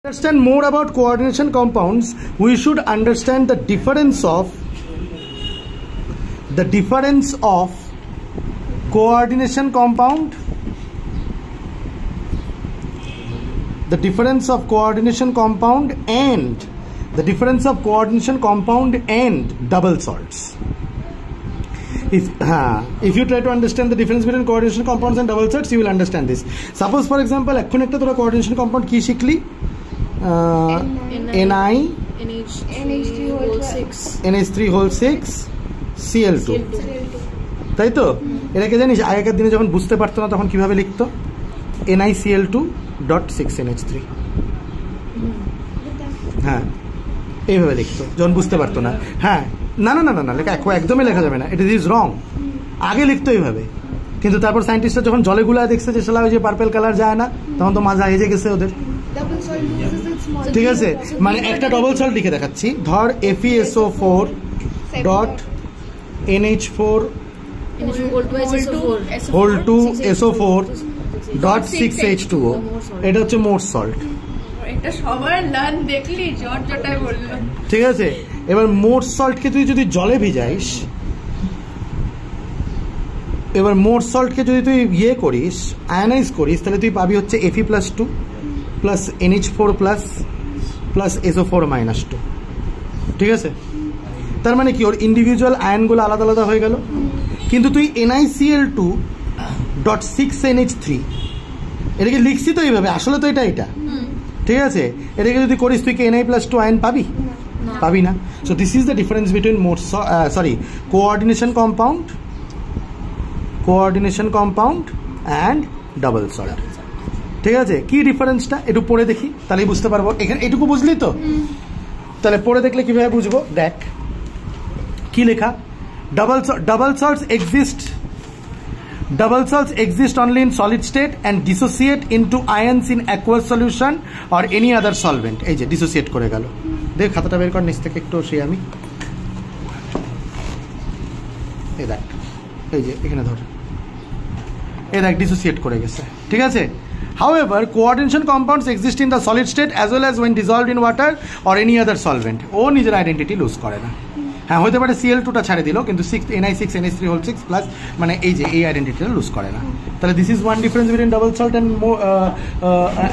Understand more about coordination compounds, we should understand the difference of coordination compound, the difference of coordination compound and the difference of coordination compound and double salts. If you try to understand the difference between coordination compounds and double salts, you will understand this. Suppose for example এখন একটা তোরা coordination compound কি শিখলি? NH3 whole 6 Cl2, তাই তো? এটাকে জানিস আগেকার দিনে যখন বুঝতে পারতো না তখন কিভাবে লিখতো? NiCl2.6NH3, হ্যাঁ এইভাবে লিখতো যখন বুঝতে পারতো না। হ্যাঁ না না না না না লেখা একদমই লেখা যাবে না, ইট ইজ রং। আগে লিখতো এইভাবে, কিন্তু তারপর সায়েন্টিস্টরা যখন জলে গুলায় দেখছে যে শালা ওই যে পার্পল কালার যায় না, তখন তো মাজা হেজে গেছে ওদের। ঠিক আছে, মানে একটা ডবল সল্ট লিখে দেখাচ্ছি। ধর FeSO4 dot NH4 whole 2 SO4 dot 6H2O, এটা হচ্ছে মোট সল্ট। এটা সবার লান দেখলি জটায় বলল। ঠিক আছে, এবার মোট সল্টকে তুই যদি জলে ভিজাইস, এবার মোট সল্টকে যদি তুই ইয়ে করিস, আয়নাইজ করিস, তাহলে তুই পাবি হচ্ছে Fe+2 plus NH4 plus SO4-2। ঠিক আছে, তার মানে কি ওর ইন্ডিভিজুয়াল আয়নগুলো আলাদা আলাদা হয়ে গেল। কিন্তু তুই NiCl2.6NH3 এটাকে লিখছি তো এইভাবে, আসলে তো এটা ঠিক আছে, এটাকে যদি করিস তুই কি Na+2 আয়ন পাবি না। So this is the difference between coordination compound and double salt. ঠিক আছে, কি ডিফারেন্সটা একটু পড়ে দেখি, তাহলেই বুঝতে পারবো। এখানে এটুকু বুঝলি তো? তাহলে পড়ে দেখলে কিভাবে বুঝবো, দেখ কি লেখা। double salts exist only in solid state and dissociate into ions in aqueous solution or any other solvent। এই যে ডিসোসিয়েট করে গেল, দেখ খাতাটা বের কর নিচ থেকে একটু, সেই আমি এই দেখ, এই যে এখানে ধর, এই দেখ ডিসোসিয়েট করে গেছে। ঠিক আছে, however coordination compounds exist in the solid state as well as when dissolved in water or any other solvent। ও নিজের আইডেন্টিটি লুজ করে না। হ্যাঁ হতে পারে Cl2টা ছাড়ে দিল, কিন্তু Ni6NH3 whole 6 প্লাস মানে এই যে এই আইডেন্টিটিটা লুজ করে না। তাহলে this is one difference between double salt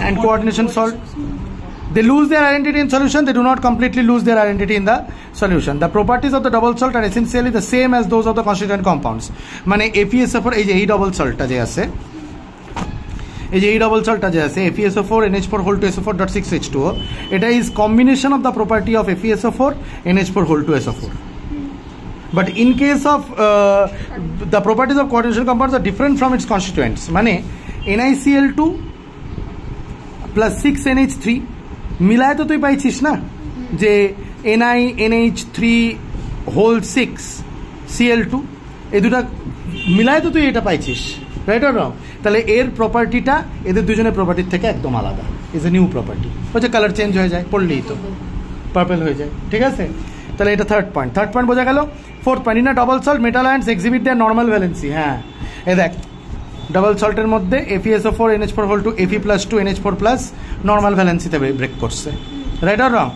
and coordination salt. They lose their identity in solution, they do not completely lose their identity in the solution. The properties of the double salt are essentially the same as those of the constituent compounds. মানে FeSO4 এই যে এই double সল্টটা যে আছে, এই যে এই double সল্টটা যে আছে FeSO4 NH4 whole 2 SO4.6H2O, এটা is combination of the property of FeSO4 NH4 whole 2 SO4. But in case of the properties of coordination compounds are different from its constituents. মানে NiCl2 plus 6NH3 মিলায় তো তুই পাইছিস না যে NiNH3 whole 6 Cl2, এই দুটা মিলায় তো তুই এটা পাইছিস, রাইট অর রং? তাহলে এর প্রপার্টিটা এদের দুজনের প্রপার্টির থেকে একদম আলাদা, ইজ এ নিউ প্রপার্টি। হচ্ছে কালার চেঞ্জ হয়ে যায়, পড়লেই তো পার্পল হয়ে যায়। ঠিক আছে, তাহলে এটা থার্ড পয়েন্ট বোঝা গেল। Fourth point, in a double salt metal ions exhibit their normal valency. হ্যাঁ এ দেখ, ডাবল সল্টের মধ্যে FeSO4 NH4 whole 2 Fe+2 NH4 plus normal ভ্যালেন্সিতে ব্রেক করছে, right or wrong?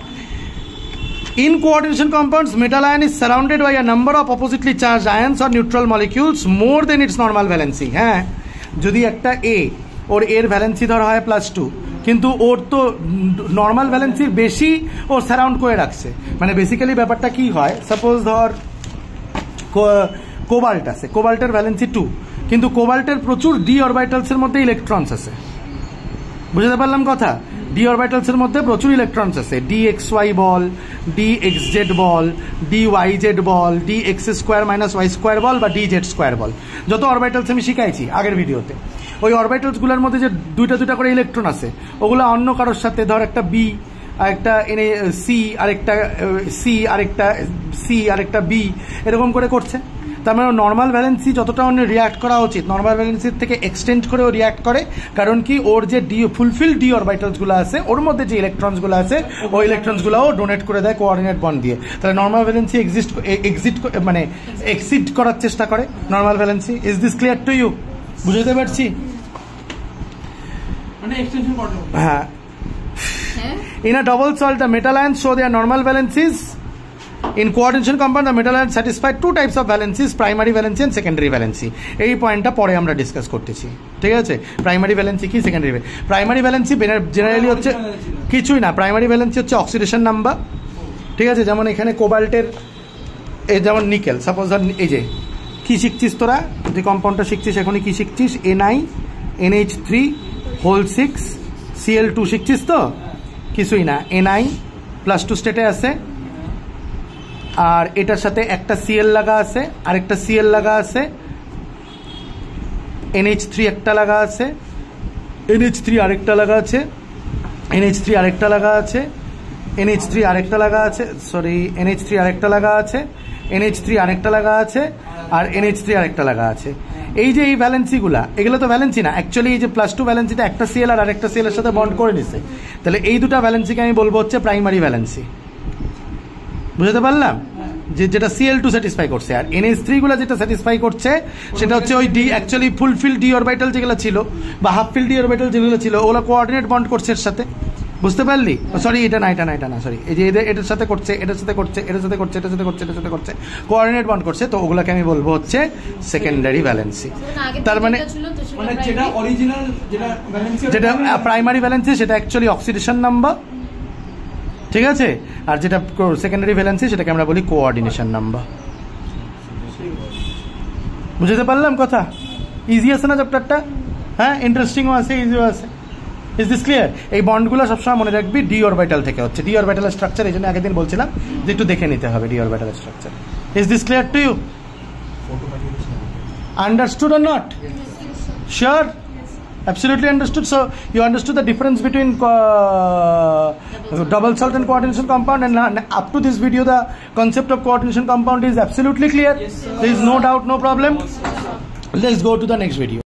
In coordination compounds, metal ion is surrounded by a number of oppositely charged ions or neutral molecules more than its normal valency. হ্যাঁ, যদি একটা A ওর এর valency ধরা হয় +2, কিন্তু ওর তো নর্মাল ভ্যালেন্সির বেশি ওর সারাউন্ড করে রাখছে। মানে বেসিক্যালি ব্যাপারটা কি হয়, সাপোজ ধর কোবাল্ট আছে, কোবাল্টের ভ্যালেন্সি 2, কিন্তু কোবাল্টের প্রচুর ডি অরবিটালসের মধ্যে ইলেকট্রনস আছে। বুঝতে পারলাম কথা? ডি অরবিটালসের মধ্যে প্রচুর ইলেকট্রনস আছে, DXY বল, DXZ বল, DYZ বল, DX² - Y² বল বা DZ² বল, যত অরবিটালস আমি শিখাইছি আগের ভিডিওতে। ওই অরবিটালসগুলোর মধ্যে যে দুইটা করে ইলেকট্রন আছে, ওগুলো অন্য কারোর সাথে, ধর একটা B আর একটা C আর একটা B এরকম করে করছে। তার মানে নর্মাল ভ্যালেন্সি যতটা অন্য রিয়াক্ট করা উচিত, নর্মাল ভ্যালেন্সির থেকে এক্সটেন্ড করে ও রিয়াক্ট করে। কারণ কি, ওর যে ফুলফিল ডি অরবিটালসগুলো আছে, ওর মধ্যে যে ইলেকট্রনসগুলো আছে, ওই ইলেকট্রনসগুলোও ডোনেট করে দেয় কোঅর্ডিনেট বন্ড দিয়ে। তাহলে নর্মাল ভ্যালেন্সি এক্সিট করার চেষ্টা করে normal valency. Is this clear to you? বুঝতে পারছি? হ্যাঁ হ্যাঁ In a double salt, the metal ions show their normal valencies. In coordination compound, the metal ions satisfy two types of valencies, primary valency and secondary valency. এই পয়েন্টটা পরে আমরা discuss করতেছি, ঠিক আছে? প্রাইমারি ভ্যালেন্সি কি, সেকেন্ডারি প্রাইমারি ভ্যালেন্সি জেনারেলি হচ্ছে কিছুই না। প্রাইমারি ভ্যালেন্সি হচ্ছে অক্সিডেশন নাম্বার, ঠিক আছে? যেমন এখানে কোবাল্টের, এই যেমন নিকেল, সাপোজ ধর এই যে কি শিখছিস তোরা, যে কম্পাউন্ডটা শিখছিস এখনই কি শিখছিস, NiNH3 হোল 6 Cl2 শিখছিস তো? কিছুই না, Ni+2 স্টেটে আছে, আর এটার সাথে একটা Cl লাগা আছে, আরেকটা Cl লাগা আছে, NH3 একটা লাগা আছে, NH3 আরেকটা লাগা আছে, NH3 আরেকটা লাগা আছে, NH3 আরেকটা লাগা আছে, সরি NH3 আরেকটা লাগা আছে, NH3 আরেকটা লাগা আছে, আর NH3 আরেকটা লাগা আছে। এই যে এই ভ্যালেন্সিগুলা, এগুলো তো ভ্যালেন্সি না, অ্যাকচুয়ালি এই যে +2 ভ্যালেন্সিটা একটা Cl আর আরেকটা Cl এর সাথে বন্ড করে নিছে, তাহলে এই দুটো ভ্যালেন্সিকে আমি বলবো হচ্ছে প্রাইমারি ভ্যালেন্সি। বুঝতে পারলাম? যেটা Cl2 স্যাটিসফাই করছে, আর NH3 গুলা যেটা স্যাটিসফাই করছে সেটা হচ্ছে ওই D, actually fulfil D orbital যেগুলো ছিল বা হাফ ফিল ডি অরবিটাল যেগুলো ছিল ওগুলো কোঅর্ডিনেট বন্ড করছে এর সাথে। বুঝতে পারলি? সরি এটা না সরি, এই যে এটার সাথে করছে, এটার সাথে করছে, এটার সাথে করছে, এটার সাথে করছে, এটার সাথে করছে, কোঅর্ডিনেট বন্ড করছে, তো ওগুলোকে আমি বলবো হচ্ছে সেকেন্ডারি ভ্যালেন্সি। তার মানে যেটা অরিজিনাল যেটা ভ্যালেন্সি, যেটা প্রাইমারি ভ্যালেন্সি সেটা অ্যাকচুয়ালি অক্সিডেশন নাম্বার, ঠিক আছে? আর যেটা সেকেন্ডারি ভ্যালেন্সি সেটাকে আমরা বলি কোঅর্ডিনেশন নাম্বার। বুঝতে পারলাম কথা? ইজি আছে না চ্যাপ্টারটা? হ্যাঁ, ইন্টারেস্টিংও আছে, ইজিও আছে। Is this clear? এই বন্ডগুলো সবসময় মনে রাখবি ডি অরবিটাল থেকে হচ্ছে। ডি অরবিটাল স্ট্রাকচার এই জন্য আগের দিন বলছিলাম যে একটু দেখে নিতে হবে D orbital structure. Is this clear to you? Understood or not? Sure? Absolutely understood. So you understood the difference between double salt and coordination compound, and up to this video the concept of coordination compound is absolutely clear. Yes, sir. There is no doubt, no problem. Let's go to the next video.